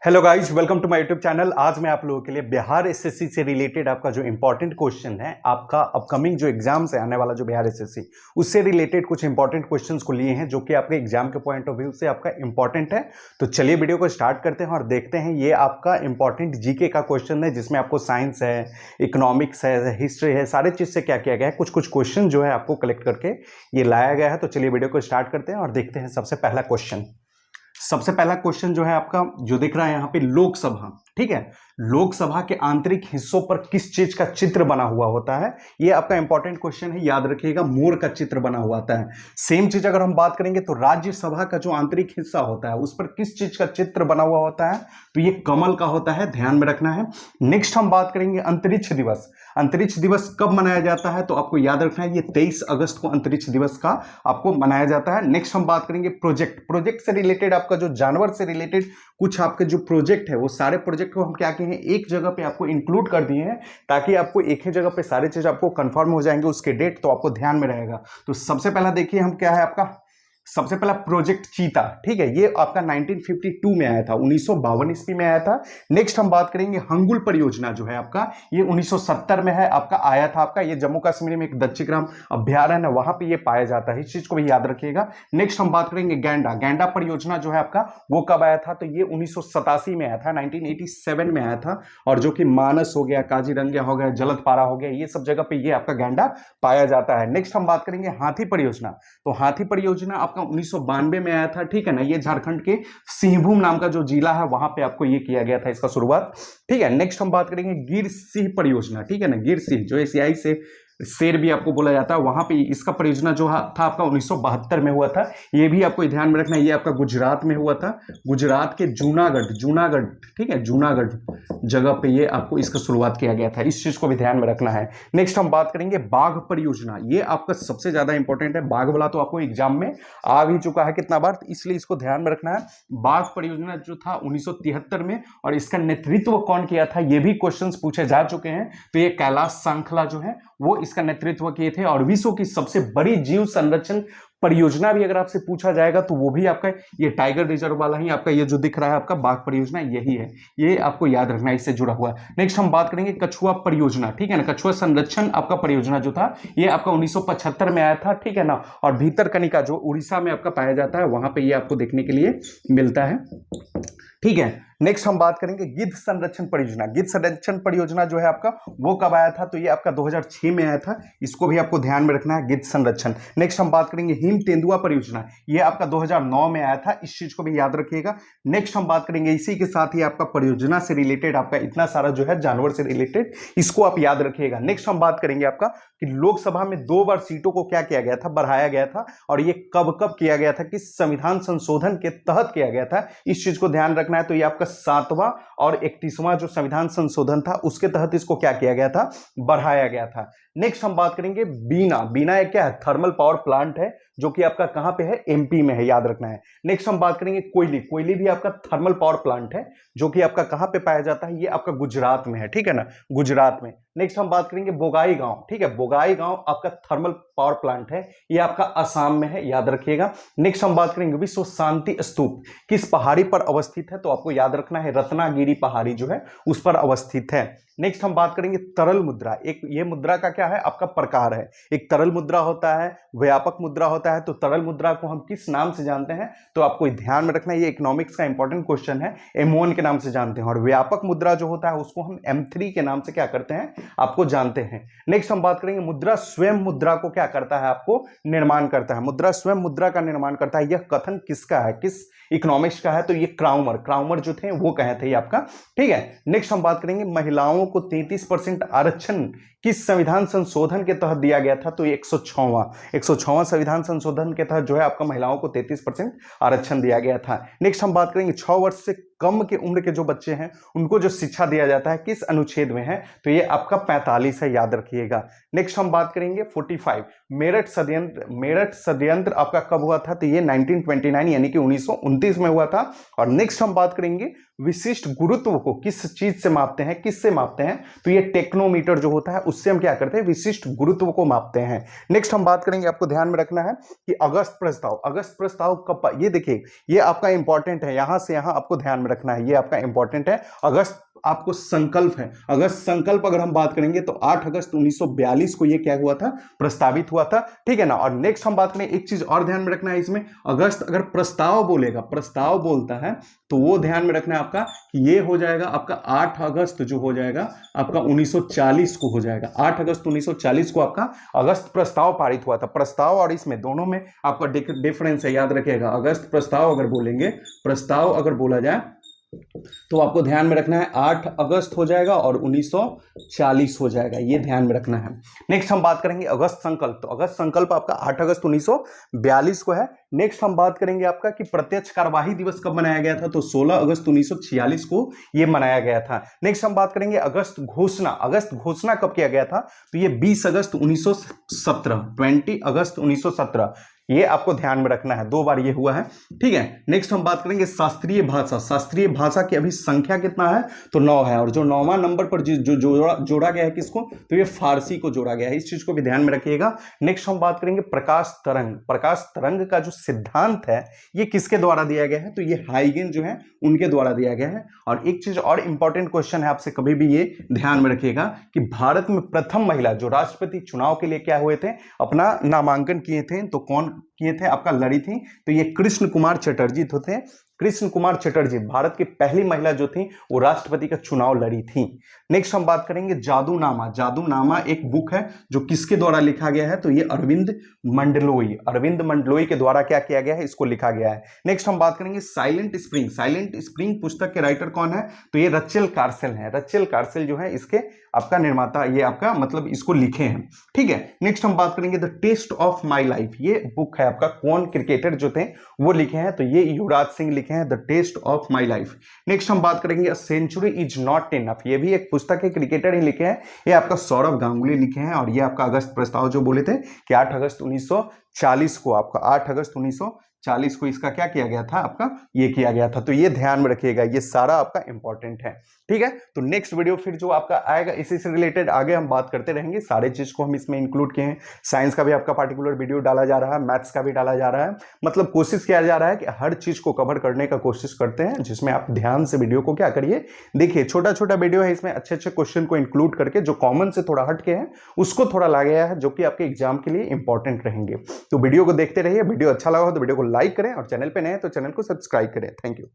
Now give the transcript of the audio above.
Hello guys, welcome to my YouTube channel. आज मैं आप लोगों के लिए बिहार एसएससी से रिलेटेड आपका जो इंपॉर्टेंट क्वेश्चन है, आपका अपकमिंग जो एग्जाम्स है आने वाला जो बिहार एसएससी, उससे रिलेटेड कुछ इंपॉर्टेंट क्वेश्चंस को लिए हैं जो कि आपके एग्जाम के पॉइंट ऑफ व्यू से आपका इंपॉर्टेंट है। तो चलिए वीडियो को स्टार्ट करते हैं और देखते हैं। ये आपका इंपॉर्टेंट जीके का क्वेश्चन है जिसमें आपको साइंस है, इकोनॉमिक्स है, हिस्ट्री है, सारे चीज से क्या किया गया है, कुछ कुछ क्वेश्चन जो है आपको कलेक्ट करके ये लाया गया है। तो चलिए वीडियो को स्टार्ट करते हैं और देखते हैं सबसे पहला क्वेश्चन। सबसे पहला क्वेश्चन जो है आपका जो दिख रहा है यहाँ पे, लोकसभा, ठीक है। लोकसभा के आंतरिक हिस्सों पर किस चीज का चित्र बना हुआ होता है? ये आपका इंपॉर्टेंट क्वेश्चन है, याद रखिएगा। मोर का चित्र बना हुआ होता है। सेम चीज अगर हम बात करेंगे तो राज्यसभा का जो आंतरिक हिस्सा होता है उस पर किस चीज का चित्र बना हुआ होता है? तो ये कमल का होता है, ध्यान में रखना है। नेक्स्ट हम बात करेंगे अंतरिक्ष दिवस। अंतरिक्ष दिवस कब मनाया जाता है? तो आपको याद रखना है, ये 23 अगस्त को अंतरिक्ष दिवस का आपको मनाया जाता है। नेक्स्ट हम बात करेंगे प्रोजेक्ट से रिलेटेड, आपका जो जानवर से रिलेटेड कुछ आपके जो प्रोजेक्ट है वो सारे प्रोजेक्ट को हम क्या कहें, एक जगह पे आपको इंक्लूड कर दिए हैं ताकि आपको एक ही जगह पे सारी चीज आपको कंफर्म हो जाएंगे, उसके डेट तो आपको ध्यान में रहेगा। तो सबसे पहला देखिए हम क्या है आपका, सबसे पहला प्रोजेक्ट चीता, ठीक है। ये आपका 1952 में आया था, 1952 ईस्वी में आया था। नेक्स्ट हम बात करेंगे हंगुल परियोजना जो है आपका, ये 1970 में है आपका, आया था आपका। ये जम्मू कश्मीर में एक दक्षिग्राम अभ्यारण्य है, वहां पे ये पाया जाता है, इस चीज को भी याद रखिएगा। नेक्स्ट हम बात करेंगे गैंडा परियोजना जो है आपका, वो कब आया था? तो ये 1987 में आया था, 1987 में आया था। और जो कि मानस हो गया, काजीरंगा हो गया, जलदपारा हो गया, ये सब जगह पे ये आपका गैंडा पाया जाता है। नेक्स्ट हम बात करेंगे हाथी परियोजना। तो हाथी परियोजना आपका 1992 में आया था, ठीक है ना। ये झारखंड के सिंहभूम नाम का जो जिला है वहां पे आपको ये किया गया था, इसका शुरुआत, ठीक है। नेक्स्ट हम बात करेंगे गिर सिंह परियोजना, ठीक है ना। गिर सिंह जो एशियाई से शेर भी आपको बोला जाता है, वहां पे इसका परियोजना जो था आपका 1972 में हुआ था। ये भी आपको ध्यान में रखना है, ये आपका गुजरात में हुआ था, गुजरात के जूनागढ़, ठीक है, जूनागढ़ जगह पे ये आपको इसका शुरुआत किया गया था, इस चीज को भी ध्यान में रखना है। नेक्स्ट हम बात करेंगे बाघ परियोजना। ये आपका सबसे ज्यादा इंपॉर्टेंट है, बाघ वाला तो आपको एग्जाम में आ भी चुका है कितना बार, इसलिए इसको ध्यान में रखना है। बाघ परियोजना जो था 1973 में, और इसका नेतृत्व कौन किया था, ये भी क्वेश्चंस पूछे जा चुके हैं। तो ये कैलाश सांखला जो है वो इसका नेतृत्व किए थे। और विश्व की सबसे बड़ी जीव संरक्षण परियोजना भी अगर आपसे पूछा जाएगा तो वो भी आपका ये टाइगर रिजर्व वाला ही आपका, ये जो दिख रहा है आपका बाघ परियोजना, यही है, ये आपको याद रखना है, इससे जुड़ा हुआ। नेक्स्ट हम बात करेंगे कछुआ परियोजना, ठीक है ना। कछुआ संरक्षण आपका परियोजना जो था ये आपका 1975 में आया था, ठीक है ना। और भीतरकनिका जो उड़ीसा में आपका पाया जाता है, वहां पे ये आपको देखने के लिए मिलता है, ठीक है। नेक्स्ट हम बात करेंगे गिद्ध संरक्षण परियोजना। गिद्ध संरक्षण परियोजना जो है आपका वो कब आया था? तो ये आपका 2006 में आया था, इसको भी आपको ध्यान में रखना है, गिद्ध संरक्षण। नेक्स्ट हम बात करेंगे हिम तेंदुआ परियोजना, ये आपका 2009 में आया था, इस चीज को भी याद रखिएगा। नेक्स्ट हम बात करेंगे इसी के साथ ही आपका परियोजना से रिलेटेड आपका इतना सारा जो है जानवर से रिलेटेड, इसको आप याद रखिएगा। नेक्स्ट हम बात करेंगे आपका कि लोकसभा में 2 बार सीटों को क्या किया गया था, बढ़ाया गया था, और ये कब कब किया गया था, किस संविधान संशोधन के तहत किया गया था, इस चीज को ध्यान रखना है। तो ये आपका 7वां और 31वां जो संविधान संशोधन था उसके तहत इसको क्या किया गया था, बढ़ाया गया था। नेक्स्ट हम बात करेंगे बीना एक क्या है, थर्मल पावर प्लांट है जो कि आपका कहां पे है, एमपी में है, याद रखना है। नेक्स्ट हम बात करेंगे कोयली भी आपका थर्मल पावर प्लांट है जो कि आपका कहां पे पाया जाता है, ये आपका गुजरात में है, ठीक है ना, गुजरात में। नेक्स्ट हम बात करेंगे बोगाई गांव, ठीक है, बोगाई गांव आपका थर्मल पावर प्लांट है, ये आपका असम में है, याद रखिएगा। नेक्स्ट हम बात करेंगे विश्व शांति स्तूप किस पहाड़ी पर अवस्थित है? तो आपको याद रखना है रत्नागिरी पहाड़ी जो है उस पर अवस्थित है। नेक्स्ट हम बात करेंगे तरल मुद्रा। एक ये मुद्रा का क्या है आपका प्रकार है, एक तरल मुद्रा होता है, व्यापक मुद्रा होता है। तो तरल मुद्रा को हम किस नाम से जानते हैं? तो आपको ध्यान में रखना है, ये इकोनॉमिक्स का इंपॉर्टेंट क्वेश्चन है, M1 के नाम से जानते हैं। और व्यापक मुद्रा जो होता है उसको हम M3 के नाम से क्या करते हैं, आपको जानते हैं। नेक्स्ट हम बात करेंगे मुद्रा स्वयं मुद्रा को क्या करता है, आपको निर्माण करता है। मुद्रा स्वयं मुद्रा का निर्माण करता है, यह कथन किसका है, किस इकोनॉमिक्स का है? तो ये क्राउमर जो थे वो कहे थे ये आपका, ठीक है। नेक्स्ट हम बात करेंगे महिलाओं को 33% आरक्षण किस संविधान संशोधन के तहत दिया गया था? तो ये 106वां संविधान संशोधन के तहत जो है आपका महिलाओं को 33% आरक्षण दिया गया था। नेक्स्ट हम बात करेंगे 6 वर्ष से कम के उम्र के जो बच्चे हैं उनको जो शिक्षा दिया जाता है किस अनुच्छेद में है? तो ये आपका 45 है, याद रखिएगा। नेक्स्ट हम बात करेंगे 45 मेरठ षड्यंत्र आपका कब हुआ था? तो ये 1929 यानी कि 1929 में हुआ था। और नेक्स्ट हम बात करेंगे विशिष्ट गुरुत्व को किस चीज से मापते हैं, किससे मापते हैं? तो ये टेक्नोमीटर जो होता है उससे हम क्या करते हैं, विशिष्ट गुरुत्व को मापते हैं। नेक्स्ट हम बात करेंगे, आपको ध्यान में रखना है कि अगस्त प्रस्ताव कब, ये देखिए ये आपका इंपॉर्टेंट है, यहां से यहां आपको ध्यान में रखना है, ये आपका इंपॉर्टेंट है। अगस्त आपको संकल्प है, अगस्त संकल्प अगर हम बात करेंगे तो 8 अगस्त 1942 को ये क्या हुआ था, प्रस्तावित हुआ था, ठीक है ना। और नेक्स्ट हम बात करें, एक चीज और ध्यान में रखना है इसमें, अगस्त अगर प्रस्ताव बोलेगा, प्रस्ताव बोलता है तो वो ध्यान में रखना है आपका कि ये हो जाएगा आपका 8 अगस्त जो हो जाएगा आपका 1940 को हो जाएगा। 8 अगस्त 1940 को आपका अगस्त प्रस्ताव पारित हुआ था। प्रस्ताव और इसमें दोनों में आपका डिफरेंस है, याद रखिएगा। अगस्त प्रस्ताव अगर बोलेंगे, प्रस्ताव अगर बोला जाए तो आपको ध्यान में रखना है 8 अगस्त हो जाएगा और 1940 हो जाएगा, ये ध्यान में रखना है। नेक्स्ट हम बात करेंगे अगस्त संकल्प, तो अगस्त संकल्प आपका 8 अगस्त 1942 को है। नेक्स्ट हम बात करेंगे आपका कि प्रत्यक्ष कार्यवाही दिवस कब मनाया गया था, तो 16 अगस्त 1946 को ये मनाया गया था। नेक्स्ट हम बात करेंगे अगस्त घोषणा, अगस्त घोषणा कब किया गया था, तो ये 20 अगस्त 1917, 20 अगस्त 1917, ये आपको ध्यान में रखना है, 2 बार ये हुआ है, ठीक है। नेक्स्ट हम बात करेंगे शास्त्रीय भाषा, शास्त्रीय भाषा की अभी संख्या कितना है, तो 9 है, और जो 9वां नंबर पर जो जोड़ा गया है किसको, तो ये फारसी को जोड़ा गया है, इस चीज को भी ध्यान में रखिएगा। नेक्स्ट हम बात करेंगे प्रकाश तरंग, प्रकाश तरंग का जो सिद्धांत है ये किसके द्वारा दिया गया है, तो ये हाइगेन जो है उनके द्वारा दिया गया है। और एक चीज और इंपॉर्टेंट क्वेश्चन है, आपसे कभी भी ये ध्यान में रखिएगा कि भारत में प्रथम महिला जो राष्ट्रपति चुनाव के लिए क्या हुए थे, अपना नामांकन किए थे, तो कौन किए थे, आपका लड़ी थी, तो ये कृष्ण कुमार चटर्जी तो थे। कृष्ण कुमार चटर्जी भारत की पहली महिला जो थी वो राष्ट्रपति का चुनाव लड़ी थी। नेक्स्ट हम बात करेंगे जादूनामा, जादूनामा एक बुक है जो किसके द्वारा लिखा गया है, तो ये अरविंद मंडलोई, अरविंद मंडलोई के द्वारा क्या किया गया है, इसको लिखा गया है। नेक्स्ट हम बात करेंगे साइलेंट स्प्रिंग, साइलेंट स्प्रिंग पुस्तक के राइटर कौन है, तो ये रचेल कार्सेल है, रचेल कार्सेल जो है इसके आपका निर्माता, ये आपका मतलब इसको लिखे हैं, ठीक है। नेक्स्ट हम बात करेंगे The Test of My Life, ये बुक है आपका कौन क्रिकेटर जो थे वो लिखे हैं, तो ये युवराज सिंह लिखे हैं The Test of My Life. Next हम बात करेंगे A Century Is Not Enough, ये भी एक पुस्तक है, क्रिकेटर ही लिखे हैं, ये आपका सौरभ गांगुली लिखे हैं, और ये आपका अगस्त प्रस्ताव जो बोले थे कि 8 अगस्त 1940 को, आपका 8 अगस्त 1940 को इसका क्या किया गया था, आपका ये किया गया था। तो ये ध्यान में रखिएगा, ये सारा आपका इंपॉर्टेंट है, ठीक है। तो नेक्स्ट वीडियो फिर जो आपका आएगा इसी से रिलेटेड आगे हम बात करते रहेंगे, सारे चीज को हम इसमें इंक्लूड किए हैं। साइंस का भी आपका पार्टिकुलर वीडियो डाला जा रहा है, मैथ्स का भी डाला जा रहा है, मतलब कोशिश किया जा रहा है कि हर चीज को कवर करने का कोशिश करते हैं, जिसमें आप ध्यान से वीडियो को क्या करिए, देखिए छोटा छोटा वीडियो है, इसमें अच्छे अच्छे क्वेश्चन को इंक्लूड करके जो कॉमन से थोड़ा हट के हैं उसको थोड़ा ला गया है, जो कि आपके एग्जाम के लिए इंपॉर्टेंट रहेंगे। तो वीडियो को देखते रहिए, वीडियो अच्छा लगा हो तो वीडियो को लाइक करें, और चैनल पे नए हैं तो चैनल को सब्सक्राइब करें। Thank you.